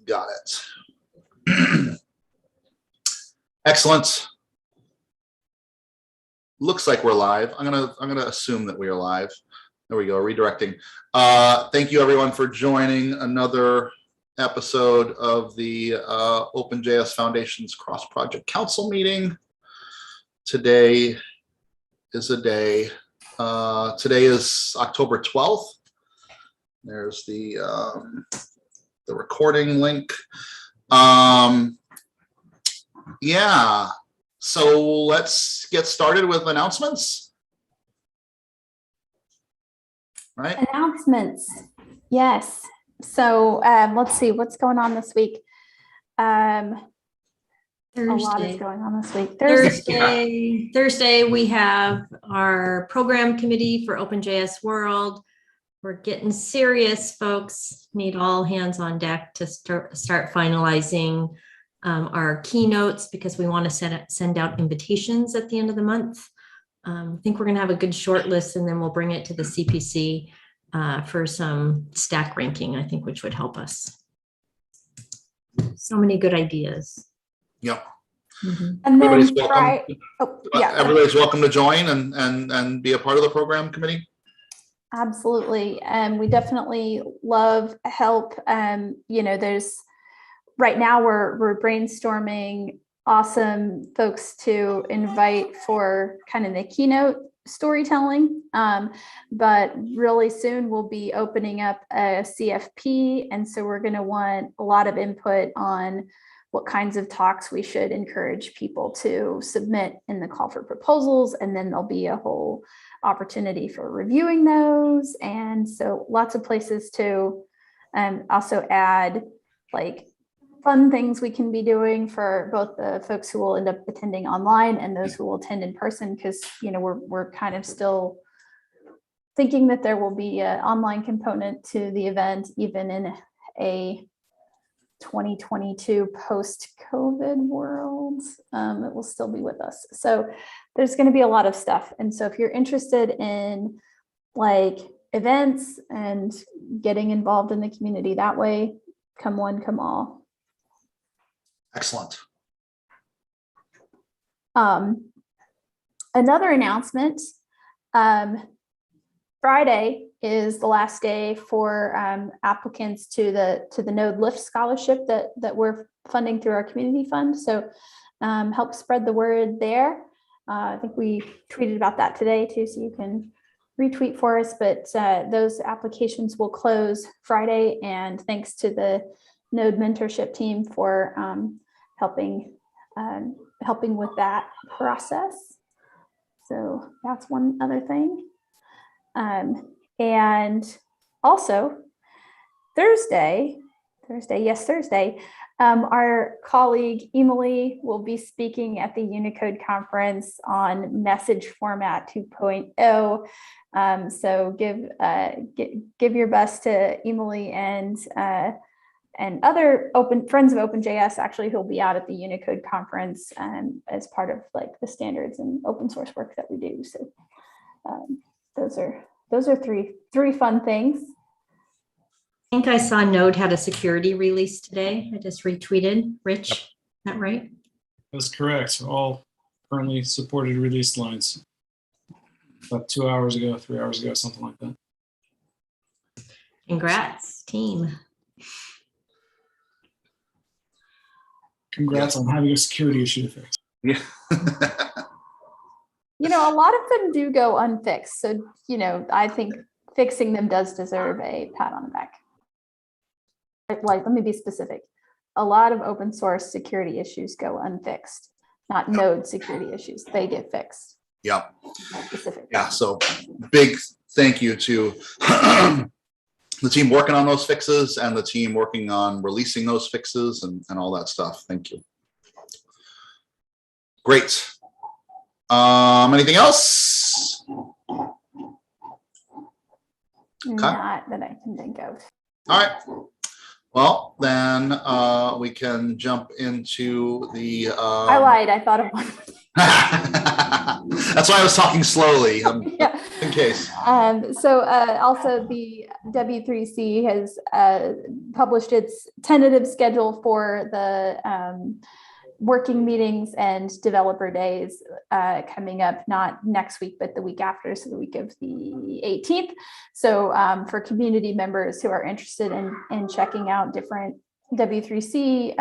Got it. Excellent. Looks like we're live. I'm gonna assume that we are live. There we go, redirecting. Thank you everyone for joining another episode of the OpenJS Foundation's Cross Project Council meeting. Today is a day. Today is October 12th. There's the recording link. Yeah, so let's get started with announcements. Right? Announcements, yes. So let's see what's going on this week. A lot is going on this week. Thursday, we have our program committee for OpenJS World. We're getting serious, folks. Need all hands on deck to start finalizing our keynotes, because we want to send out invitations at the end of the month. I think we're going to have a good short list, and then we'll bring it to the CPC for some stack ranking, I think, which would help us. So many good ideas. Yep. Mm-hmm. And everybody's then welcome. Everybody's welcome to join and be a part of the program committee. Absolutely. We definitely love help. There's right now we're brainstorming awesome folks to invite for kind of the keynote storytelling. But really soon we'll be opening up a CFP. And so we're going to want a lot of input on what kinds of talks we should encourage people to submit in the call for proposals. And then there'll be a whole opportunity for reviewing those. And so lots of places to also add like fun things we can be doing for both the folks who will end up attending online and those who will attend in person, because we're kind of still thinking that there will be an online component to the event, even in a 2022 post-COVID world. It will still be with us. So there's going to be a lot of stuff. And so if you're interested in like events and getting involved in the community that way, come one, come all. Excellent. Another announcement, Friday is the last day for applicants to the Node Lift scholarship that we're funding through our community fund. So help spread the word there. I think we tweeted about that today too, so you can retweet for us. But those applications will close Friday, and thanks to the Node mentorship team for helping with that process. So that's one other thing. And also Thursday, our colleague Emily will be speaking at the Unicode conference on message format 2.0. So give your best to Emily and other friends of OpenJS, actually, who'll be out at the Unicode conference as part of like the standards and open source work that we do. So those are three fun things. I think I saw Node had a security release today. I just retweeted. Rich, yep. Is that right? That's correct. All currently supported release lines. About 2 hours ago, 3 hours ago, something like that. Congrats, team. Congrats on having a security issue to fix. Yeah. A lot of them do go unfixed. So, I think fixing them does deserve a pat on the back. Like, let me be specific. A lot of open source security issues go unfixed, not Node security issues. They get fixed. Yeah. Specific. Yeah. So big thank you to the team working on those fixes and the team working on releasing those fixes and all that stuff. Thank you. Great. Anything else? Not that I can think of. All right. Well, then we can jump into the. I lied. I thought of one. That's why I was talking slowly, Yeah. in case. Also the W3C has published its tentative schedule for the working meetings and developer days coming up, not next week, but the week after, so the week of the 18th. So for community members who are interested in checking out different W3C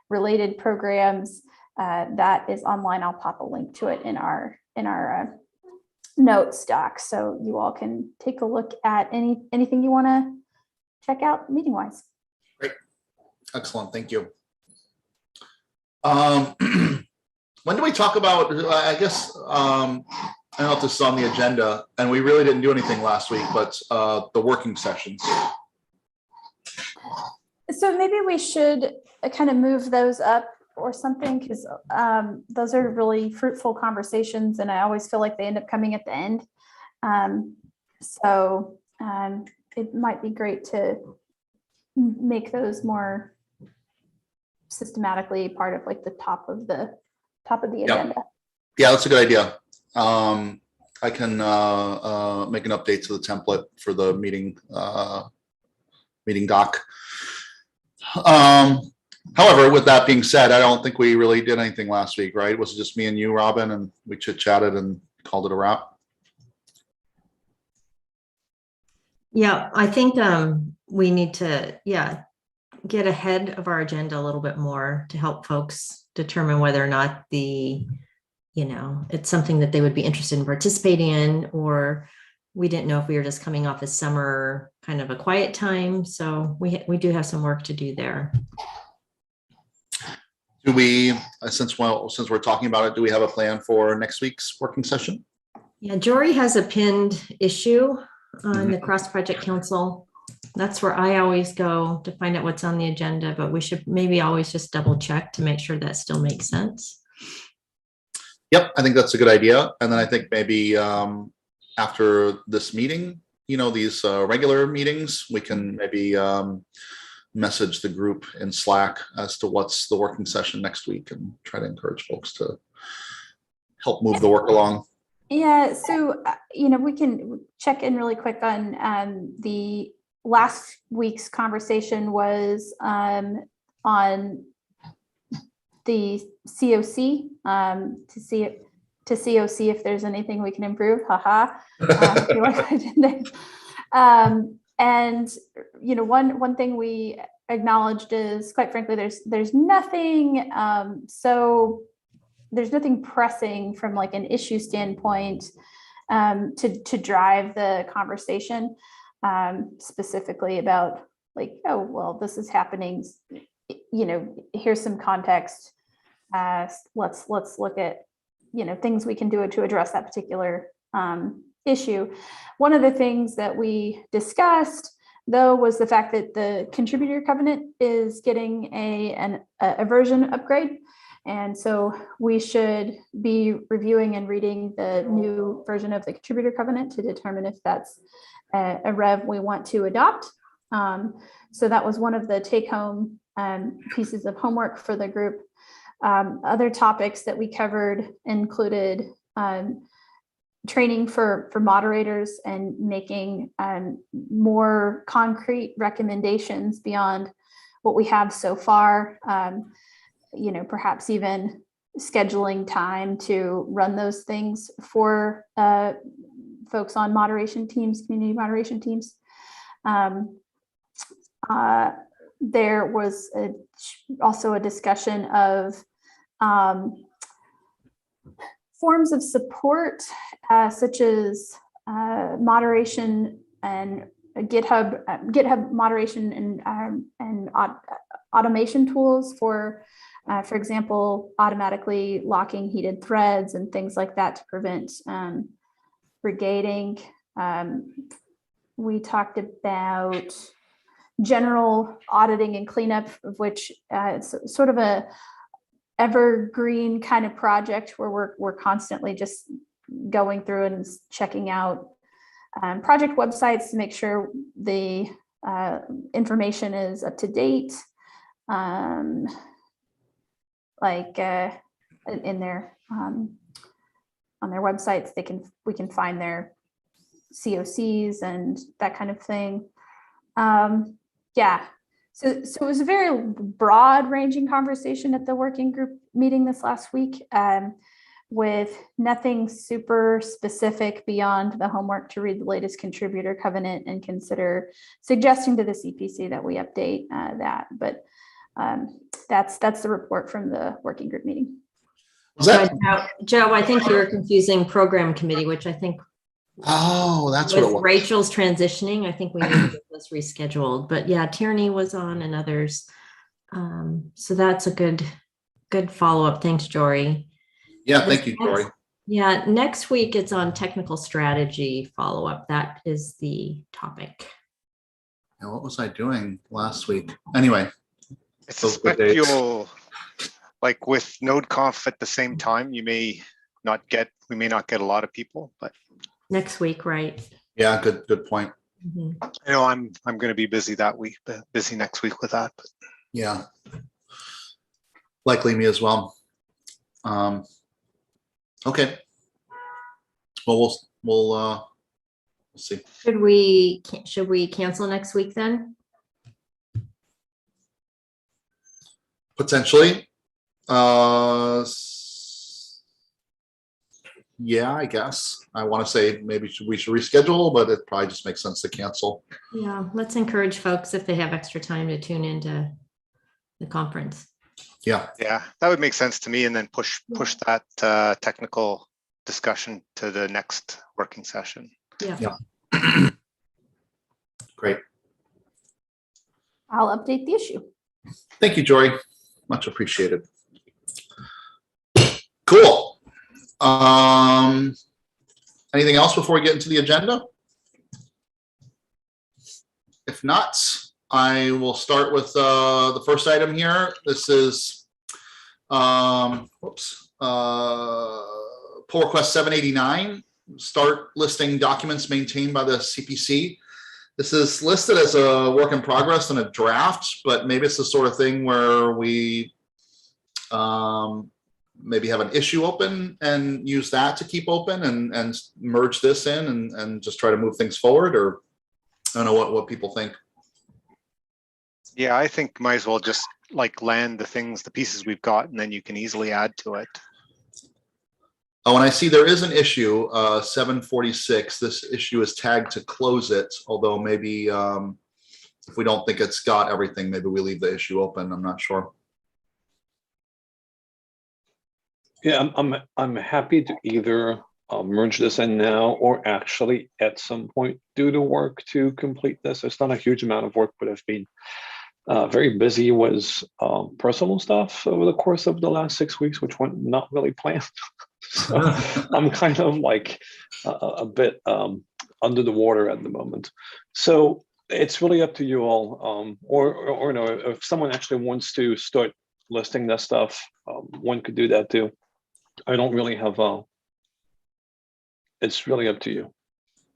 related programs, that is online. I'll pop a link to it in our notes doc, so you all can take a look at anything you want to check out meeting wise. Great, excellent, thank you. When do we talk about? I guess I don't know if this is on the agenda, and we really didn't do anything last week, but the working sessions. So maybe we should kind of move those up or something, because those are really fruitful conversations, and I always feel like they end up coming at the end. So it might be great to make those more systematically part of like the top of the agenda. Yeah, that's a good idea. I can make an update to the template for the meeting doc. However, with that being said, I don't think we really did anything last week, right? Was it just me and you, Robin, and we chit-chatted and called it a wrap? Yeah, I think we need to, get ahead of our agenda a little bit more to help folks determine whether or not it's something that they would be interested in participating in, or we didn't know if we were just coming off a summer kind of a quiet time. So we do have some work to do there. Do we, since we're talking about it, do we have a plan for next week's working session? Yeah, Jory has a pinned issue on the Cross Project Council. That's where I always go to find out what's on the agenda, but we should maybe always just double check to make sure that still makes sense. Yep, I think that's a good idea. And then I think maybe after this meeting, these regular meetings, we can maybe message the group in Slack as to what's the working session next week and try to encourage folks to help move the work along. Yeah, so we can check in really quick on the last week's conversation was on the COC to COC if there's anything we can improve. Haha. And one thing we acknowledged is, quite frankly, there's nothing there's nothing pressing from like an issue standpoint to drive the conversation, specifically about like, oh, well, this is happening, here's some context. Let's look at, things we can do to address that particular issue. One of the things that we discussed, though, was the fact that the contributor covenant is getting a version upgrade. And so we should be reviewing and reading the new version of the contributor covenant to determine if that's a rev we want to adopt. So that was one of the take-home pieces of homework for the group. Other topics that we covered included training for moderators and making more concrete recommendations beyond what we have so far. Perhaps even scheduling time to run those things for folks on moderation teams, community moderation teams. There was also a discussion of forms of support, such as moderation and GitHub moderation and automation tools for example, automatically locking heated threads and things like that to prevent brigading. We talked about general auditing and cleanup, of which it's sort of a evergreen kind of project where we're constantly just going through and checking out project websites to make sure the information is up to date. in their on their websites. We can find their COCs and that kind of thing. Yeah. So it was a very broad ranging conversation at the working group meeting this last week, with nothing super specific beyond the homework to read the latest contributor covenant and consider suggesting to the CPC that we update that. But that's the report from the working group meeting. Was that? Joe, I think you're confusing program committee, which I think Oh, that's what it with was. Rachel's transitioning. I think we need to get this rescheduled. But yeah, Tierney was on and others. So that's a good follow-up. Thanks, Jory. Yeah, thank you, Jory. Yeah, next week it's on technical strategy follow-up. That is the topic. Yeah, what was I doing last week? Anyway. I suspect you'll, like with NodeConf at the same time, we may not get a lot of people, but Next week, right? Yeah, good point. Mhm. I know I'm going to be busy that week, but busy next week with that. But Yeah. Likely me as well. Okay. Well, we'll see. Should we cancel next week then? Potentially. Yeah, I guess. I want to say maybe we should reschedule, but it probably just makes sense to cancel. Yeah, let's encourage folks if they have extra time to tune into the conference. Yeah. yeah, that would make sense to me. And then push that technical discussion to the next working session. Yeah. Great. I'll update the issue. Thank you, Jory. Much appreciated. Cool. Anything else before we get into the agenda? If not, I will start with the first item here. This is pull request 789. Start listing documents maintained by the CPC. This is listed as a work in progress and a draft, but maybe it's the sort of thing where we maybe have an issue open and use that to keep open and merge this in and just try to move things forward, or I don't know what people think. Yeah, I think might as well just like land the pieces we've got, and then you can easily add to it. Oh, and I see there is an issue, 746. This issue is tagged to close it, although maybe if we don't think it's got everything, maybe we leave the issue open. I'm not sure. Yeah, I'm happy to either merge this in now or actually at some point do the work to complete this. It's not a huge amount of work, but I've been very busy with personal stuff over the course of the last 6 weeks, which went not really planned. So I'm kind of like a bit under the water at the moment. So it's really up to you all, or no, if someone actually wants to start listing that stuff, one could do that too. I don't really have it's really up to you.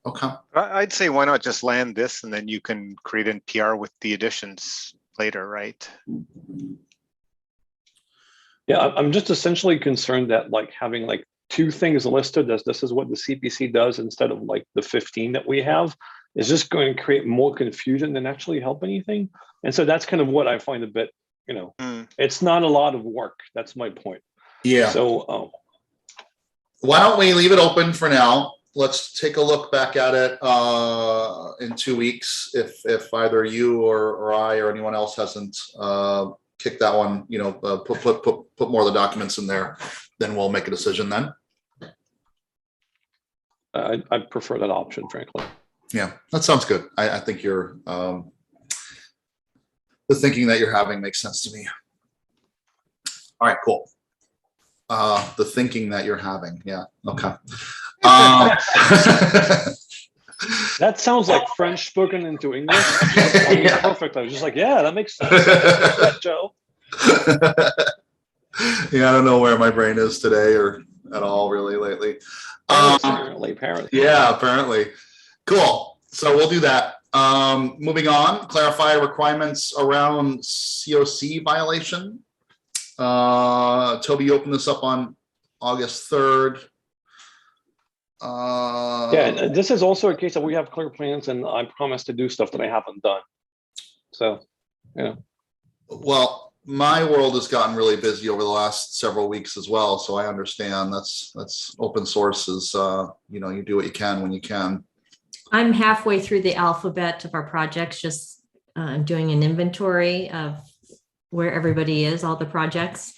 Okay. I'd say why not just land this, and then you can create an PR with the additions later, right? Yeah, I'm just essentially concerned that like having like 2 things listed as this is what the CPC does instead of like the 15 that we have is just going to create more confusion than actually help anything. And so that's kind of what I find a bit, it's not a lot of work. That's my point. Yeah. So why don't we leave it open for now? Let's take a look back at it in 2 weeks. If either you or I or anyone else hasn't kicked that one, put more of the documents in there, then we'll make a decision then. I prefer that option, frankly. Yeah, that sounds good. I think you're the thinking that you're having makes sense to me. All right, cool. The thinking that you're having. Yeah. Okay. That sounds like French spoken into English. Yeah. Perfect. I was just like, yeah, that makes sense. That, Joe. Yeah, I don't know where my brain is today or at all really lately. Apparently. Yeah, apparently. Cool. So we'll do that. Moving on, clarify requirements around COC violation. Toby, you opened this up on August 3rd. Yeah, and this is also a case that we have clear plans, and I promise to do stuff that I haven't done. So, yeah. Well, my world has gotten really busy over the last several weeks as well, so I understand that's open source is you do what you can when you can. I'm halfway through the alphabet of our projects, just doing an inventory of where everybody is, all the projects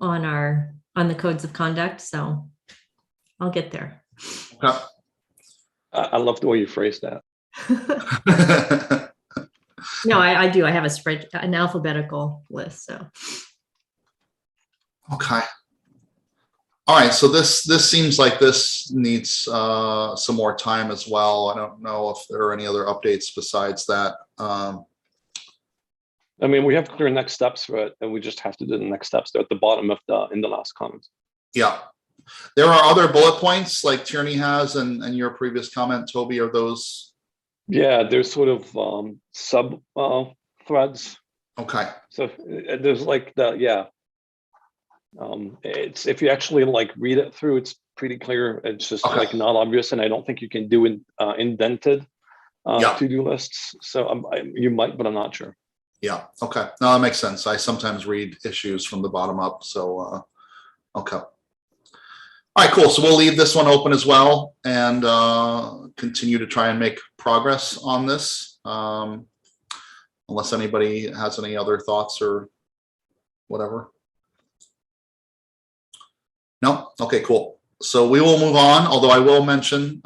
on the codes of conduct. So I'll get there. Okay. I love the way you phrased that. No, I do. I have an alphabetical list. So. Okay. All right. So this seems like this needs some more time as well. I don't know if there are any other updates besides that. I mean, we have clear next steps for it, and we just have to do the next steps. They're at the bottom of in the last comment. Yeah. There are other bullet points like Tierney has and your previous comment, Toby, are those? Yeah, there's sort of sub threads. Okay. So there's like it's if you actually like read it through, it's pretty clear. It's just like not obvious, and I don't think you can do indented to-do lists. So you might, but I'm not sure. Yeah. Okay. No, that makes sense. I sometimes read issues from the bottom up. So, okay. All right, cool. So we'll leave this one open as well and continue to try and make progress on this. Unless anybody has any other thoughts or whatever. No? Okay, cool. So we will move on, although I will mention,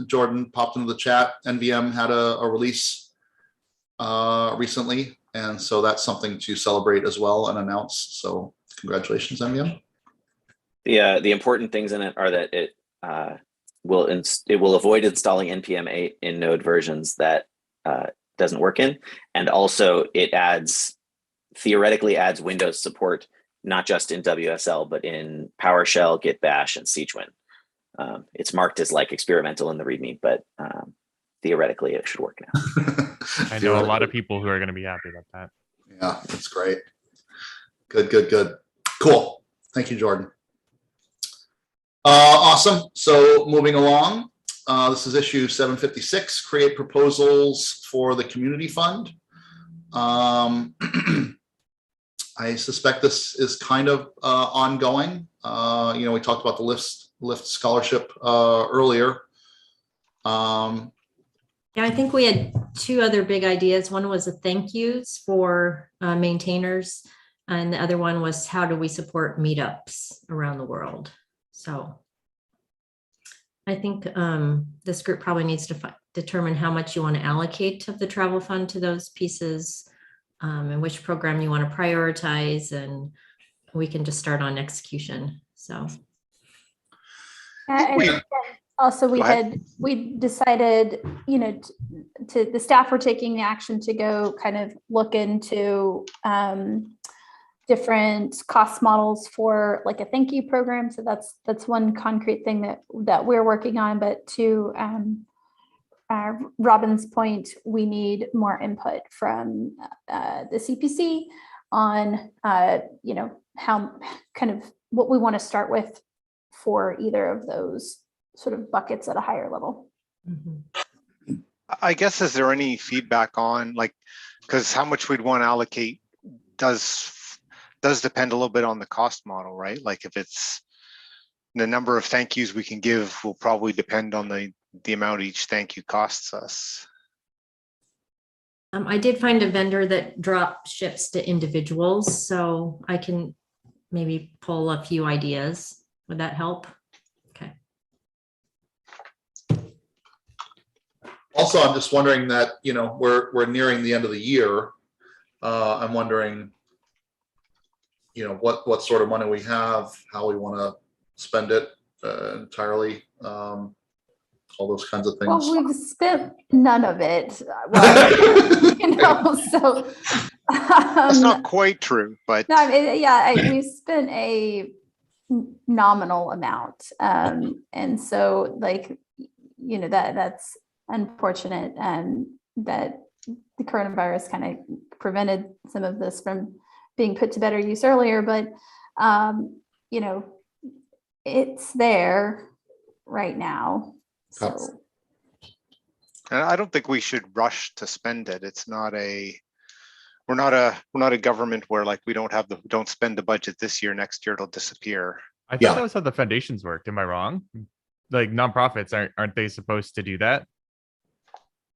Jordan popped into the chat, NVM had a release recently, and so that's something to celebrate as well and announce. So congratulations, NVM. The important things in it are that it will avoid installing npm 8 in node versions that doesn't work in, and also it theoretically adds Windows support not just in WSL but in PowerShell, Git Bash, and Cwin. It's marked as like experimental in the README, but theoretically it should work now. I know a lot of people who are going to be happy about that. Yeah, that's great. Good. Cool. Thank you, Jordan. Awesome. So moving along, this is issue 756, create proposals for the community fund. I suspect this is kind of ongoing. We talked about the LIFT scholarship earlier. Yeah, I think we had two other big ideas. One was the thank yous for maintainers, and the other one was how do we support meetups around the world. So I think this group probably needs to determine how much you want to allocate of the travel fund to those pieces, and which program you want to prioritize, and we can just start on execution. So. Also, we decided, the staff were taking the action to go kind of look into different cost models for like a thank you program. So that's one concrete thing that we're working on. But to Robin's point, we need more input from the CPC on how kind of what we want to start with for either of those sort of buckets at a higher level. Mm-hmm. I guess, is there any feedback on because how much we'd want to allocate does depend a little bit on the cost model, right? Like if it's the number of thank yous we can give will probably depend on the amount each thank you costs us. I did find a vendor that drop ships to individuals, so I can maybe pull a few ideas. Would that help? Okay. Also, I'm just wondering that, we're nearing the end of the year. I'm wondering, what sort of money we have, how we want to spend it entirely, all those kinds of things. Well, we've spent none of it. So That's not quite true, but no, we've spent a nominal amount, and so that's unfortunate, that the coronavirus kind of prevented some of this from being put to better use earlier, but, you know, it's there right now. So, And I don't think we should rush to spend it. It's not a, we're not a government where like we don't spend the budget this year, next year it'll disappear. I Yeah. thought that was how the foundations worked. Am I wrong? Like nonprofits aren't they supposed to do that?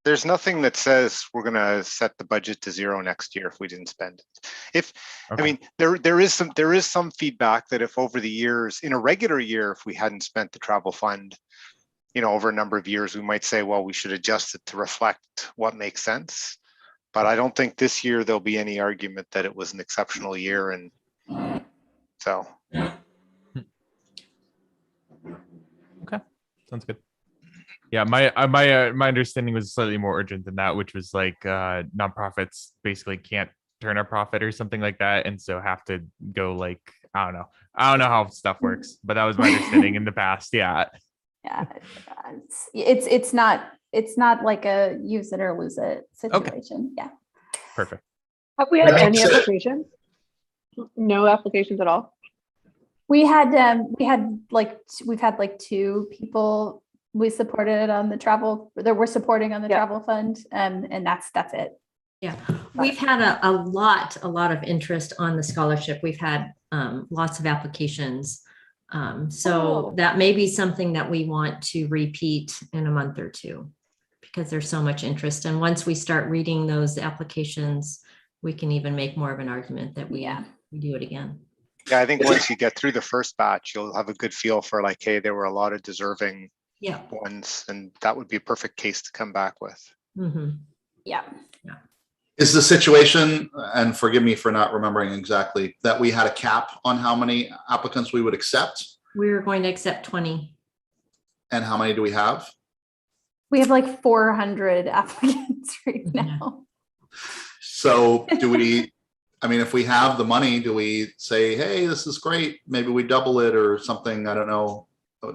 There's nothing that says we're gonna set the budget to zero next year if we didn't spend it. If, I Okay. mean, there is some feedback that if over the years, in a regular year, if we hadn't spent the travel fund, you know, over a number of years, we might say, well, we should adjust it to reflect what makes sense. But I don't think this year there'll be any argument that it was an exceptional year, and so. Sounds good. Yeah, my understanding was slightly more urgent than that, which was like nonprofits basically can't turn a profit or something like that, and so have to go like I don't know how stuff works, but that was my understanding in the past. Yeah. yeah, it's not like a use it or lose it situation. Yeah. Perfect. Have we had That any makes sense. applications? No applications at all? We've had like 2 people we supported on the travel that we're supporting on the travel fund. And that's it. Yeah, we've had a lot of interest on the scholarship. We've had lots of applications. So that may be something that we want to repeat in a month or 2 because there's so much interest. And once we start reading those applications, we can even make more of an argument that we do it again. Yeah, I think once you get through the first batch, you'll have a good feel for like, hey, there were a lot of deserving ones, and that would be a perfect case to come back with. Mm-hmm. Yeah. Is the situation, and forgive me for not remembering exactly, that we had a cap on how many applicants we would accept? We were going to accept 20. And how many do we have? We have like 400 applicants right now. So do we, I mean, if we have the money, do we say, hey, this is great, maybe we double it or something? I don't know,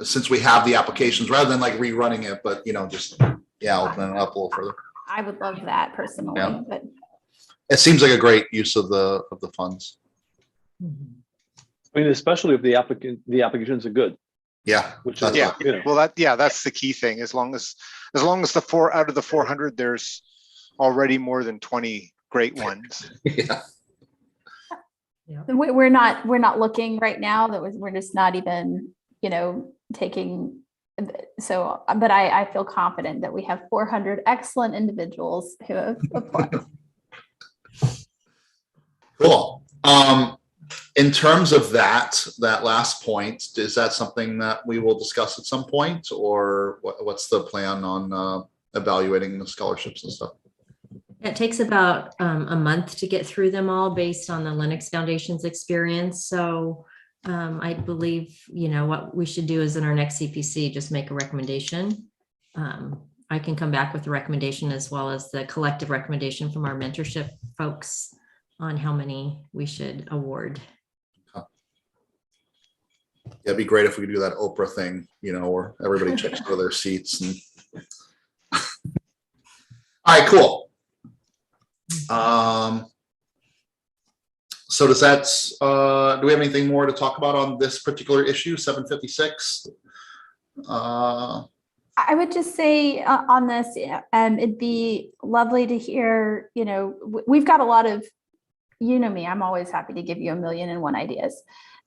since we have the applications, rather than like rerunning it, but you know, just, open it up a little further. I would love that personally, but It seems like a great use of the funds. I mean, especially if the applications are good. Yeah. Which is, Yeah. you know, Well, that's the key thing. As long as the 4 out of the 400, there's already more than 20 great ones. Yeah. we're not looking right now. We're just not even, taking. So, but I feel confident that we have 400 excellent individuals who have applied. Cool. In terms of that last point, is that something that we will discuss at some point, or what's the plan on evaluating the scholarships and stuff? It takes about a month to get through them all based on the Linux Foundation's experience. So I believe, what we should do is in our next CPC, just make a recommendation. I can come back with a recommendation as well as the collective recommendation from our mentorship folks on how many we should award. Yeah, it'd be great if we could do that Oprah thing, where everybody checks out of their seats. And all right, cool. So does that, do we have anything more to talk about on this particular issue, 756? I would just say on this, it'd be lovely to hear, we've got a lot of, me, I'm always happy to give you 1,000,001 ideas.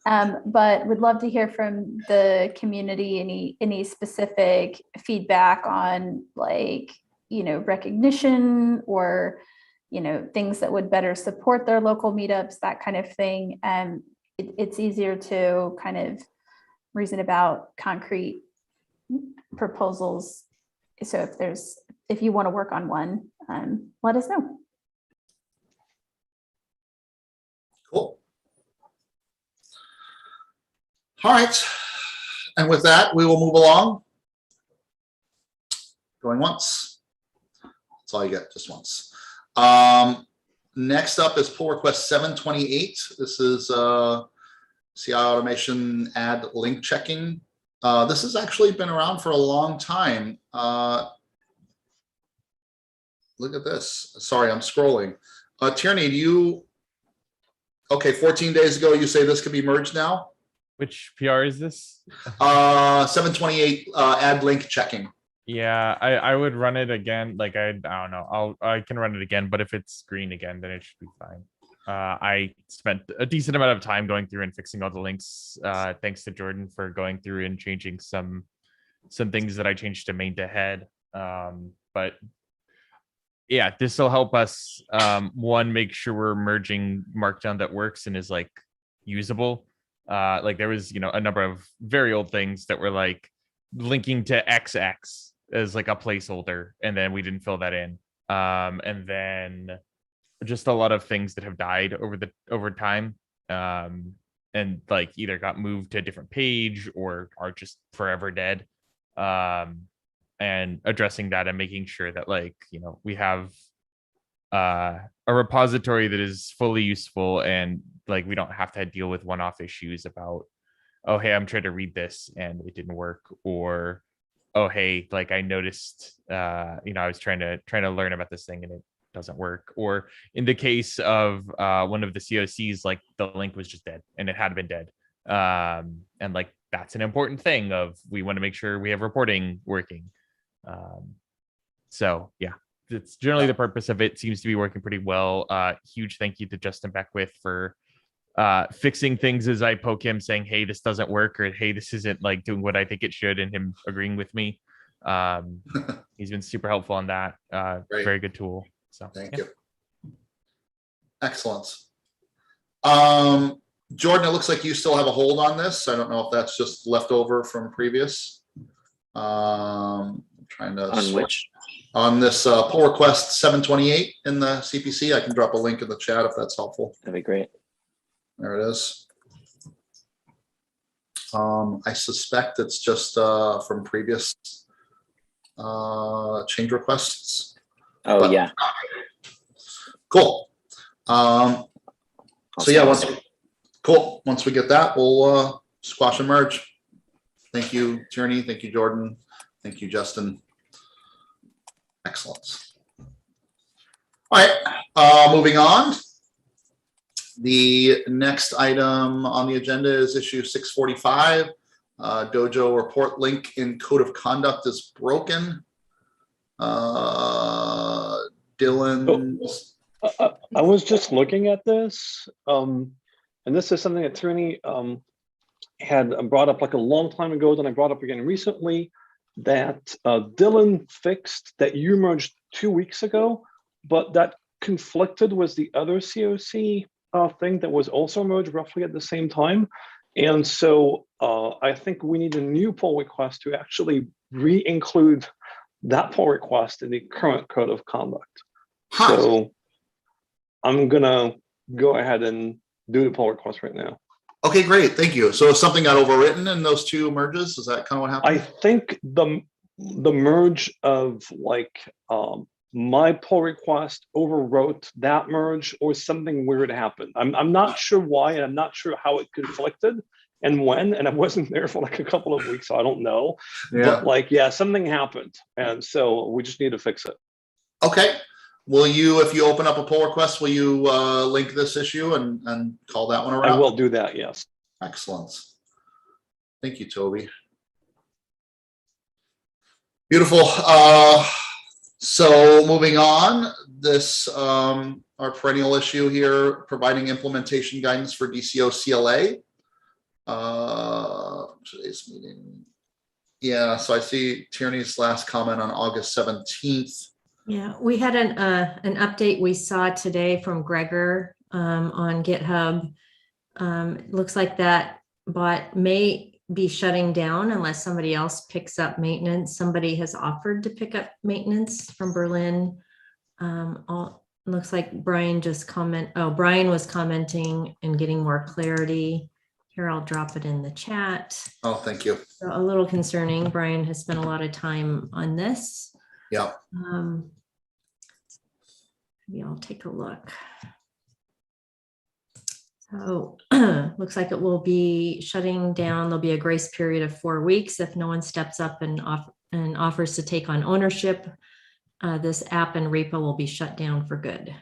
But would love to hear from the community, any specific feedback on recognition or, things that would better support their local meetups, that kind of thing. It's easier to kind of reason about concrete proposals. So if you want to work on one, let us know. Cool. All right. And with that, we will move along. Going once. That's all you get, just once. Next up is pull request 728. This is CI automation add link checking. This has actually been around for a long time. Look at this. Sorry, I'm scrolling. Tierney, do Okay, 14 days ago, you say this could be merged now? Which PR is this? 728 add link checking. Yeah, I would run it again. Like I don't know. I can run it again, but if it's green again, then it should be fine. I spent a decent amount of time going through and fixing all the links. Thanks to Jordan for going through and changing some things that I changed to main to head. But yeah, this will help us one, make sure we're merging markdown that works and is like usable. Like there was, a number of very old things that were like linking to XX as like a placeholder, and then we didn't fill that in. And then just a lot of things that have died over time. And like either got moved to a different page or are just forever dead. And addressing that and making sure that we have a repository that is fully useful, and like we don't have to deal with one-off issues about, oh hey, I'm trying to read this and it didn't work, or oh hey, like I noticed I was trying to learn about this thing and it doesn't work, or in the case of one of the COCs, like the link was just dead and it had been dead. And like that's an important thing of, we want to make sure we have reporting working. So yeah, it's generally the purpose of it. Seems to be working pretty well. Huge thank you to Justin Beckwith for fixing things as I poke him, saying, hey, this doesn't work, or hey, this isn't like doing what I think it should, and him agreeing with me. He's been super helpful on that. Very good tool. So Thank you. Excellent. Jordan, it looks like you still have a hold on this. I don't know if that's just left over from previous. Trying to On which? On this pull request 728 in the CPC. I can drop a link in the chat if that's helpful. That'd be great. There it is. I suspect it's just from previous change requests. Oh, But, yeah. Cool. So yeah, once we get that, we'll squash and merge. Thank you, Tierney. Thank you, Jordan. Thank you, Justin. Excellent. All right, moving on. The next item on the agenda is issue 645. Dojo report link in code of conduct is broken. Dylan. I was just looking at this, and this is something that Tierney had brought up like a long time ago, then I brought up again recently, that Dylan fixed that you merged 2 weeks ago, but that conflicted with the other COC thing that was also merged roughly at the same time. And so I think we need a new pull request to actually re-include that pull request in the current code of conduct. Huh. So I'm gonna go ahead and do the pull request right now. Okay, great. Thank you. So something got overwritten in those two merges? Is that kind of what happened? I think the merge of like my pull request overwrote that merge, or something weird happened. I'm not sure why, and I'm not sure how it conflicted and when, and I wasn't there for like a couple of weeks, so I don't know. Yeah. But like, yeah, something happened, and so we just need to fix it. Okay. Will you, if you open up a pull request, will you link this issue and call that one around? I will do that, yes. Excellent. Thank you, Toby. Beautiful. So moving on, this our perennial issue here, providing implementation guidance for DCO CLA. Today's meeting. Yeah, so I see Tierney's last comment on August 17th. Yeah, we had an update we saw today from Gregor on GitHub. Looks like that bot may be shutting down unless somebody else picks up maintenance. Somebody has offered to pick up maintenance from Berlin. Looks like Brian just Brian was commenting and getting more clarity. Here, I'll drop it in the chat. Oh, thank you. So a little concerning. Brian has spent a lot of time on this. Yeah. Maybe I'll take a look. So looks like it will be shutting down. There'll be a grace period of 4 weeks if no one steps up and offers to take on ownership. This app and repo will be shut down for good.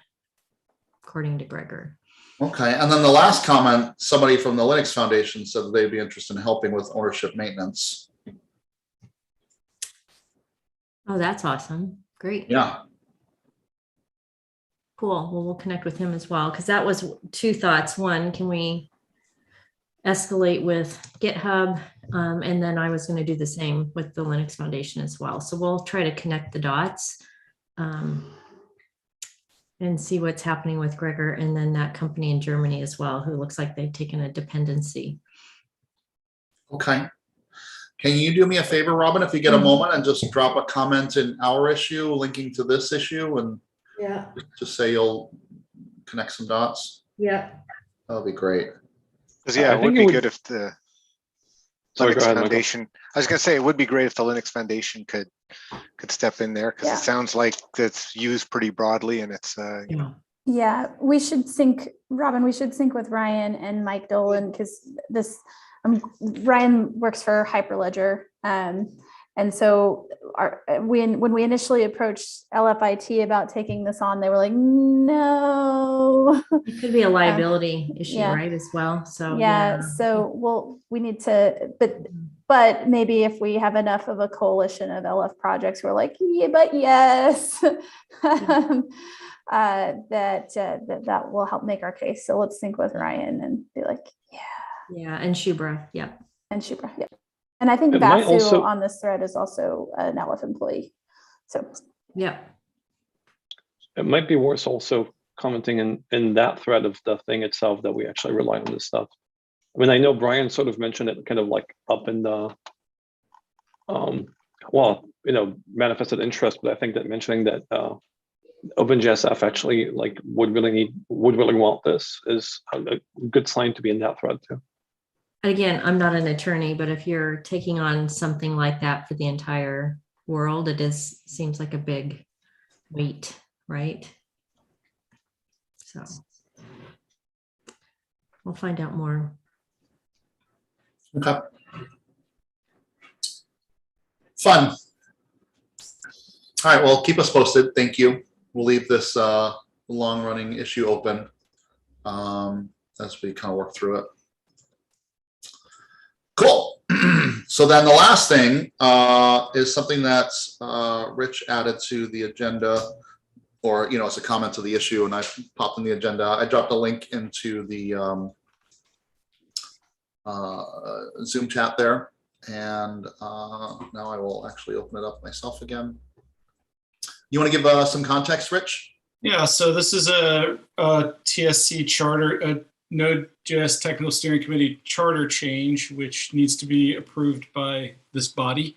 according to Gregor. Okay, and then the last comment, somebody from the Linux Foundation said that they'd be interested in helping with ownership maintenance. Oh, that's awesome. Great. Yeah. Cool. Well, we'll connect with him as well, because that was two thoughts. One, can we escalate with GitHub? And then I was going to do the same with the Linux Foundation as well. So we'll try to connect the dots and see what's happening with Gregor and then that company in Germany as well, who looks like they've taken a dependency. Okay. Can you do me a favor, Robin, if you get a moment and just drop a comment in our issue linking to this issue and Yeah. just say you'll connect some dots? Yeah. That'll be great. Because yeah, I it think would it be would- good if the Sorry, go Linux ahead, Michael. Foundation, I was gonna say, it would be great if the Linux Foundation could step in there, because Yeah. it sounds like it's used pretty broadly and it's, you know, Yeah, we should sync, Robin, we should sync with Ryan and Mike Dolan, because this, Ryan works for Hyperledger. And so when we initially approached LFIT about taking this on, they were like, no. It could be a liability issue, yeah. right, as well. So Yeah, so we need to, but maybe if we have enough of a coalition of LF projects, we're like, yeah, but yes, that will help make our case. So let's sync with Ryan and be like, yeah, and Shubra, yeah. and Shubra, yeah. And I think It might Vasu also- on this thread is also an LF employee. So Yeah. It might be worth also commenting in that thread of the thing itself that we actually rely on this stuff. I mean, I know Brian sort of mentioned it kind of like up in the, well, you know, manifested interest, but I think that mentioning that OpenJSF actually like would really want this is a good sign to be in that thread too. Again, I'm not an attorney, but if you're taking on something like that for the entire world, seems like a big weight, right? So we'll find out more. Okay. Fun. All right, well, keep us posted. Thank you. We'll leave this long-running issue open as we kind of work through it. Cool. So then the last thing is something that's Rich added to the agenda, or, you know, it's a comment to the issue, and I popped in the agenda. I dropped a link into the Zoom chat there. And now I will actually open it up myself again. You want to give some context, Rich? Yeah, so this is a TSC charter, a Node.js Technical Steering Committee charter change, which needs to be approved by this body.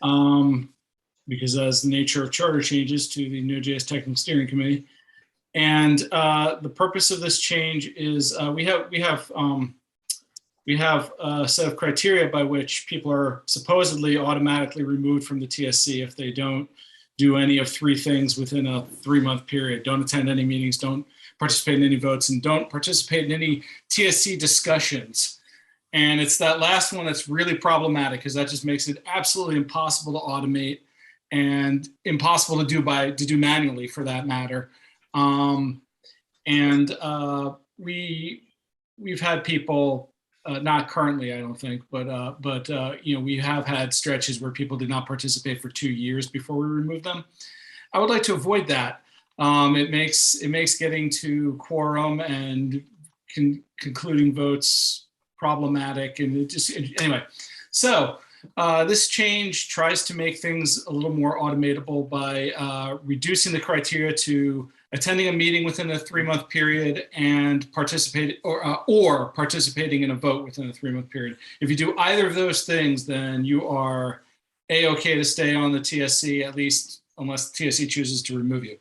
Because as the nature of charter changes to the Node.js Technical Steering Committee. And the purpose of this change is we have a set of criteria by which people are supposedly automatically removed from the TSC if they don't do any of three things within a 3-month period: don't attend any meetings, don't participate in any votes, and don't participate in any TSC discussions. And it's that last one that's really problematic, because that just makes it absolutely impossible to automate and impossible to do manually, for that matter. We've had people, not currently, I don't think, but you know, we have had stretches where people did not participate for 2 years before we removed them. I would like to avoid that. It makes getting to quorum and concluding votes problematic, and anyway. So this change tries to make things a little more automatable by reducing the criteria to attending a meeting within a 3-month period and participating in a vote within a 3-month period. If you do either of those things, then you are A-okay to stay on the TSC, at least unless the TSC chooses to remove you.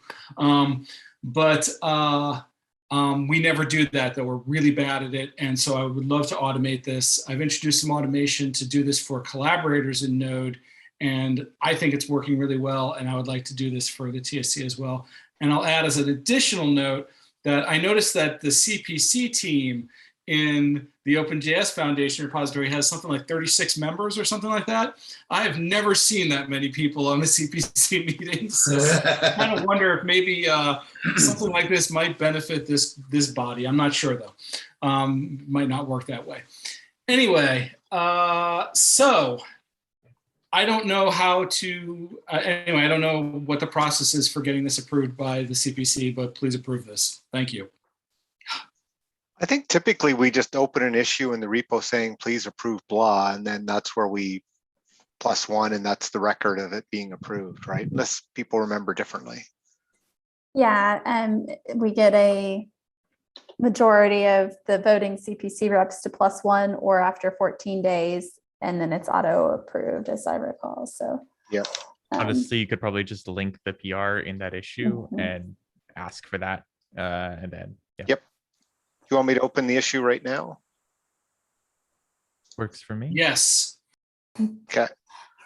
We never do that, though. We're really bad at it. And so I would love to automate this. I've introduced some automation to do this for collaborators in Node, and I think it's working really well. And I would like to do this for the TSC as well. And I'll add as an additional note that I noticed that the CPC team in the OpenJS Foundation repository has something like 36 members or something like that. I have never seen that many people on the CPC meetings. So I kind of wonder if maybe something like this might benefit this body. I'm not sure though. Might not work that way. Anyway, so I don't know how to, anyway, I don't know what the process is for getting this approved by the CPC, but please approve this. Thank you. I think typically we just open an issue in the repo saying, please approve blah, and then that's where we +1, and that's the record of it being approved, right? Unless people remember differently. Yeah, we get a majority of the voting CPC reps to +1 or after 14 days, and then it's auto approved, as I recall. So yeah, honestly, you could probably just link the PR in that issue Mhm. and ask for that, and then yeah. Yep. You want me to open the issue right now? Works for me. Yes. Okay, Thank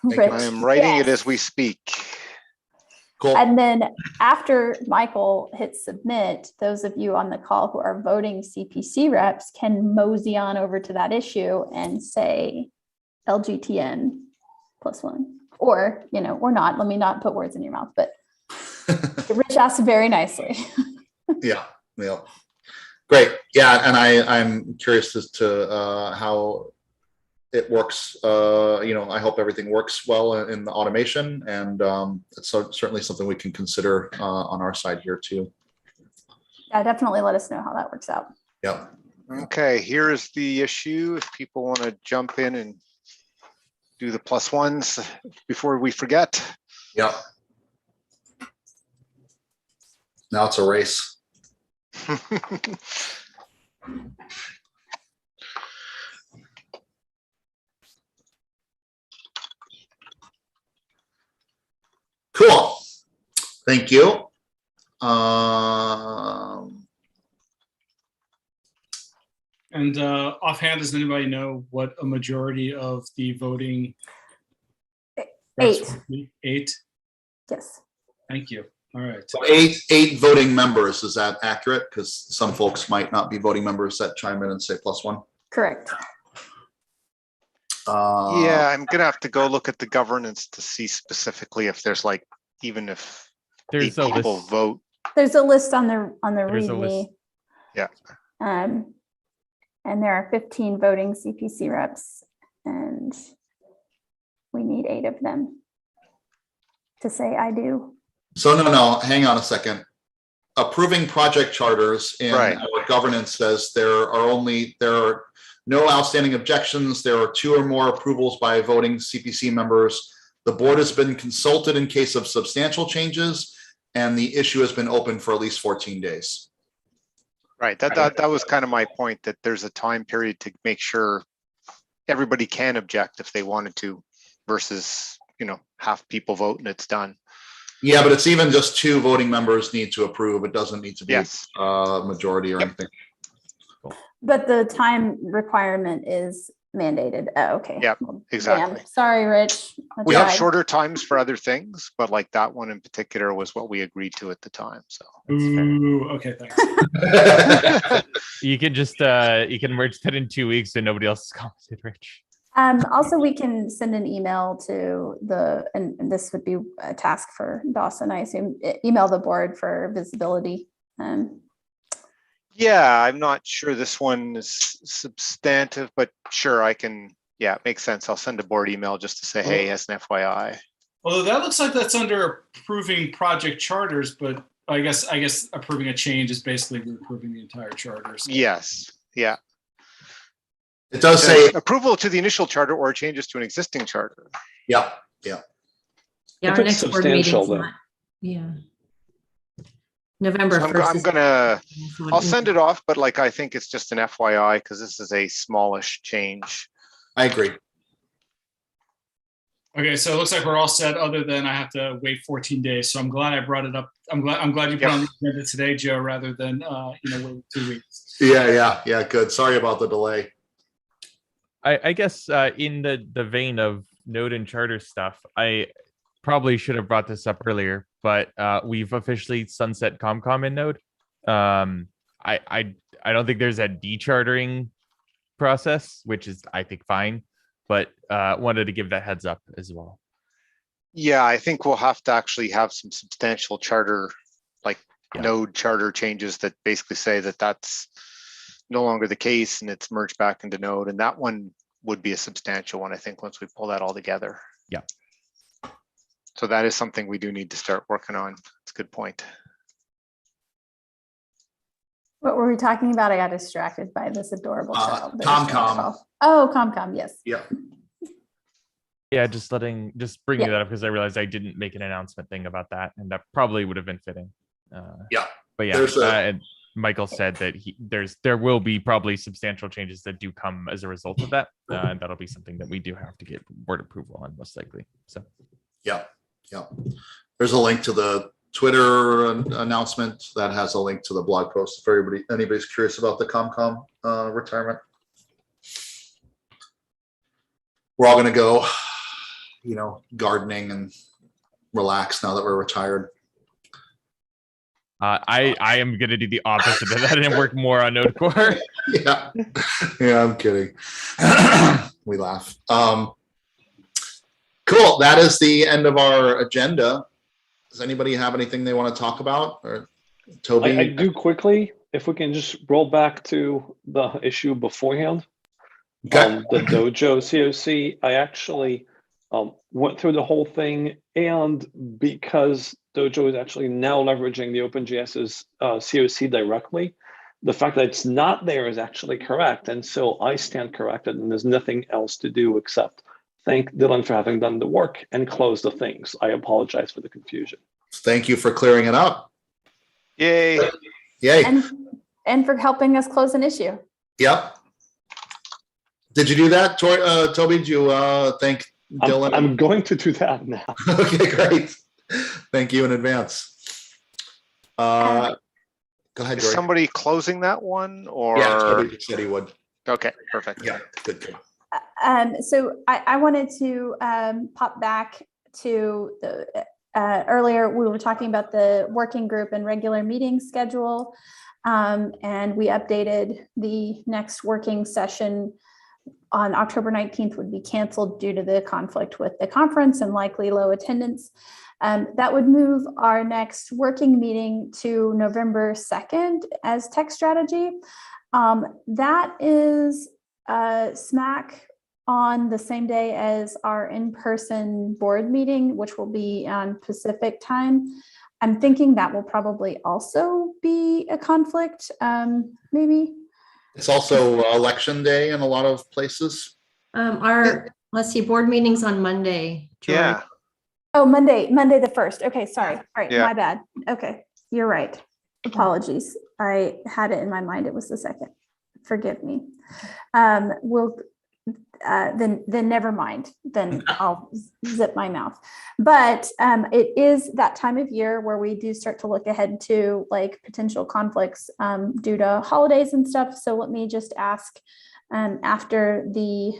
you. Rich, I am writing it yes. as we speak. Cool. And then after Michael hits submit, those of you on the call who are voting CPC reps can mosey on over to that issue and say LGTN +1, or, you know, or not. Let me not put words in your mouth, but Rich asked very nicely. Yeah. Great. Yeah, and I'm curious as to how it works. I hope everything works well in the automation, and it's certainly something we can consider on our side here too. Yeah, definitely let us know how that works out. Yeah. Okay, here is the issue. If people want to jump in and do the +1s before we forget. Yeah. Now it's a race. Cool. Thank you. And offhand, does anybody know what a majority of the voting? reps 8. would be? 8. Yes. Thank you. All right. So eight voting members, is that accurate? Because some folks might not be voting members that chime in and say +1. Correct. Yeah, I'm gonna have to go look at the governance to see specifically if there's like, even if There's 8 a people list. vote. There's a list on the There's a README. list. Yeah. And there are 15 voting CPC reps, and we need 8 of them to say I do. So no, hang on a second. Approving project charters in Right. our governance says there are no outstanding objections. There are 2 or more approvals by voting CPC members. The board has been consulted in case of substantial changes, and the issue has been open for at least 14 days. Right, that was kind of my point, that there's a time period to make sure everybody can object if they wanted to, versus, half people vote and it's done. Yeah, but it's even just 2 voting members need to approve. It doesn't need to be Yes. a majority or Yep. anything. But the time requirement is mandated. Oh, okay. Yep, Well, exactly. damn. Sorry, Rich. I We have tried. shorter times for other things, but like that one in particular was what we agreed to at the time, so. Ooh, okay, thanks. You can just you can merge that in 2 weeks and nobody else has commented, Rich. Also, we can send an email to and this would be a task for Dawson, I assume, email the board for visibility. Yeah, I'm not sure this one is substantive, but sure, I can, yeah, it makes sense. I'll send a board email just to say, hey, as an FYI. Although that looks like that's under approving project charters, but I guess approving a change is basically approving the entire charter. So. Yes, yeah. It does say, approval to the initial charter or changes to an existing charter. yeah. Yeah, If our it's next board meeting's substantial, then. not. Yeah. November So 1st. I'll send it off, but like, I think it's just an FYI because this is a smallish change. I agree. Okay, so it looks like we're all set, other than I have to wait 14 days. So I'm glad I brought it up. I'm glad you put on the agenda today, Joe, rather than wait 2 weeks. Yeah. Good. Sorry about the delay. I guess in the vein of node and charter stuff, I probably should have brought this up earlier, but we've officially sunset ComCom in Node. I I don't think there's a dechartering process, which is, I think, fine, but wanted to give that heads up as well. Yeah, I think we'll have to actually have some substantial charter, like node charter changes that basically say that that's no longer the case and it's merged back into node. And that one would be a substantial one, I think, once we pull that all together. Yeah. So that is something we do need to start working on. It's a good point. What were we talking about? I got distracted by this adorable child. that was ComCom. trying to call. Oh, ComCom, yes. Yeah. Yeah, just bringing Yeah. that up because I realized I didn't make an announcement thing about that, and that probably would have been fitting. Yeah. But yeah, There's a- and Michael said that there will be probably substantial changes that do come as a result of that, and that'll be something that we do have to get board approval on, most likely. So Yeah. There's a link to the Twitter announcement that has a link to the blog post if anybody's curious about the ComCom retirement. We're all gonna go, gardening and relax now that we're retired. I am gonna do the opposite of that and work more on Node Core. Yeah, I'm kidding. We laugh. Cool. That is the end of our agenda. Does anybody have anything they want to talk about? Or Toby? I do quickly, if we can just roll back to the issue beforehand. Okay. The Dojo COC, I actually went through the whole thing, and because Dojo is actually now leveraging the OpenJS's COC directly, the fact that it's not there is actually correct. And so I stand corrected, and there's nothing else to do except thank Dylan for having done the work and close the things. I apologize for the confusion. Thank you for clearing it up. Yay. Yay. And for helping us close an issue. Yep. Did you do that, Toby? Did you thank Dylan? I'm going to do that now. Okay, great. Thank you in advance. Go ahead, Is George. somebody closing that one or? Yeah, Toby said he would. Okay, perfect. Yeah, good. So I wanted to pop back to the earlier we were talking about the working group and regular meeting schedule, and we updated the next working session on October 19th would be canceled due to the conflict with the conference and likely low attendance. That would move our next working meeting to November 2nd as tech strategy. That is smack on the same day as our in-person board meeting, which will be on Pacific time. I'm thinking that will probably also be a conflict, maybe. It's also election day in a lot of places. Let's see, board meetings on Monday. Joy. Yeah. Oh, Monday the 1st. Okay, sorry. All right, Yeah. my bad. Okay, you're right. Apologies. I had it in my mind. It was the 2nd. Forgive me. Then never mind. Then I'll zip my mouth. But it is that time of year where we do start to look ahead to like potential conflicts due to holidays and stuff. So let me just ask after the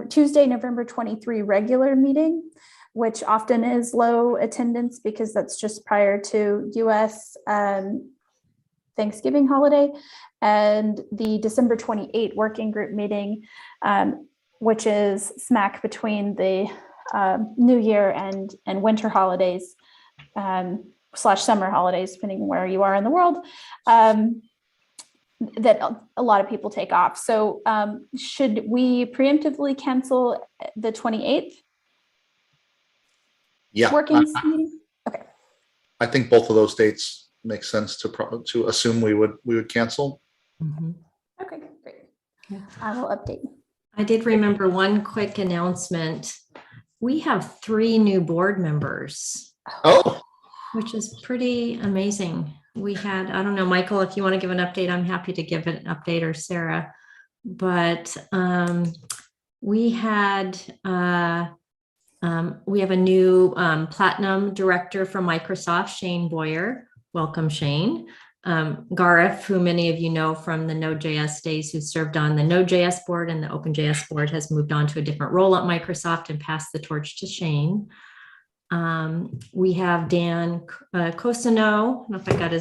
Tuesday, November 23 regular meeting, which often is low attendance because that's just prior to US Thanksgiving holiday, and the December 28 working group meeting, which is smack between the New Year and winter holidays / summer holidays, depending on where you are in the world, that a lot of people take off. So should we preemptively cancel the 28th? Yeah, Working meeting? Okay. I think both of those dates make sense to assume we would cancel. Mhm. Okay, great. I will update. I did remember one quick announcement. We have 3 new board members, Oh, which is pretty amazing. We had, I don't know, Michael, if you want to give an update, I'm happy to give an update, or Sarah. But we have a new platinum director from Microsoft, Shane Boyer. Welcome, Shane. Gareth, who many of you know from the Node.js days, who served on the Node.js board and the OpenJS board, has moved on to a different role at Microsoft and passed the torch to Shane. We have Dan Cosano, I don't know if I got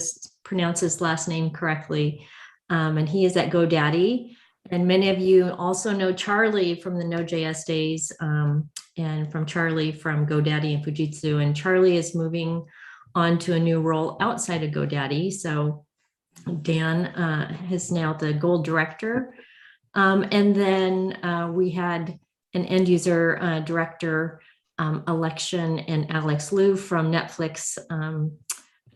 pronounce his last name correctly, and he is at GoDaddy. And many of you also know Charlie from the Node.js days, and from Charlie from GoDaddy and Fujitsu. And Charlie is moving on to a new role outside of GoDaddy. So Dan is now the gold director. And then we had an end user director election, and Alex Liu from Netflix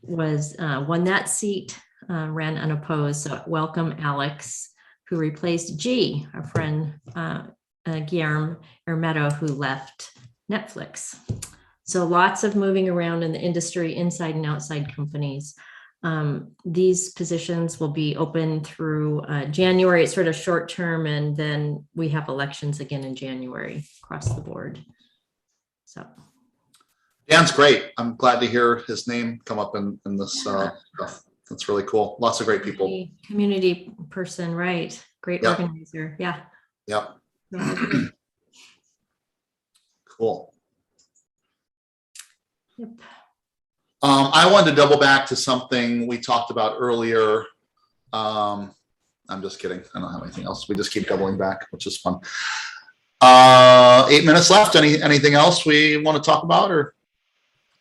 won that seat, ran unopposed. So welcome, Alex, who replaced G, our friend Guillermo Hermeto, who left Netflix. So lots of moving around in the industry, inside and outside companies. These positions will be open through January. It's sort of short term, and then we have elections again in January across the board. So Dan's great. I'm glad to hear his name come up in this stuff. That's really cool. Lots of great people. Community person, right? Great organizer. Yeah. Yep. Cool. Yep. I wanted to double back to something we talked about earlier. I'm just kidding. I don't have anything else. We just keep doubling back, which is fun. 8 minutes left. Anything else we want to talk about, or?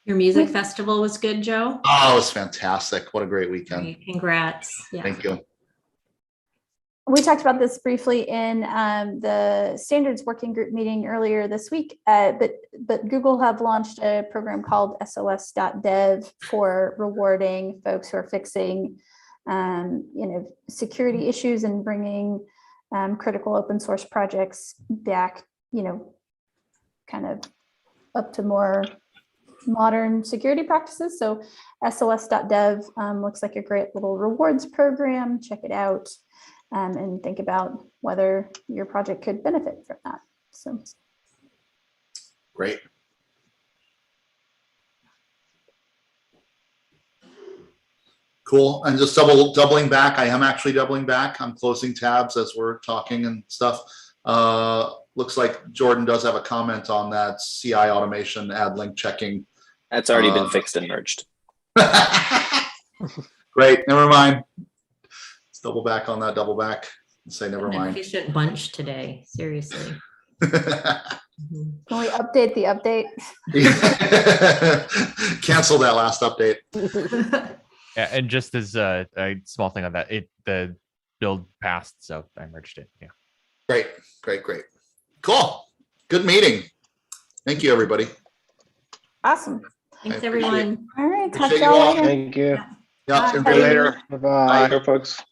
Your music festival was good, Joe? Oh, it was fantastic. What a great weekend. Great. Congrats. Yeah. Thank you. We talked about this briefly in the standards working group meeting earlier this week, but Google have launched a program called SOS.dev for rewarding folks who are fixing security issues and bringing critical open source projects back, kind of up to more modern security practices. So SOS.dev looks like a great little rewards program. Check it out. And think about whether your project could benefit from that. So Great. Cool. And just doubling back. I am actually doubling back. I'm closing tabs as we're talking and stuff. Looks like Jordan does have a comment on that CI automation, ad link checking. That's already been fixed and merged. Great. Never mind. Double back on that, double back and say never An mind. efficient bunch today, seriously. can we update the update? Cancel that last update. Yeah, and just as a small thing on that, the build passed, so I merged it. Yeah. Great. Cool. Good meeting. Thank you, everybody. Awesome. Thanks, I appreciate it. everyone. All right. Talk Appreciate to you y'all all. later. Thank you. Yeah, see you Bye. later. Bye-bye. Bye, folks.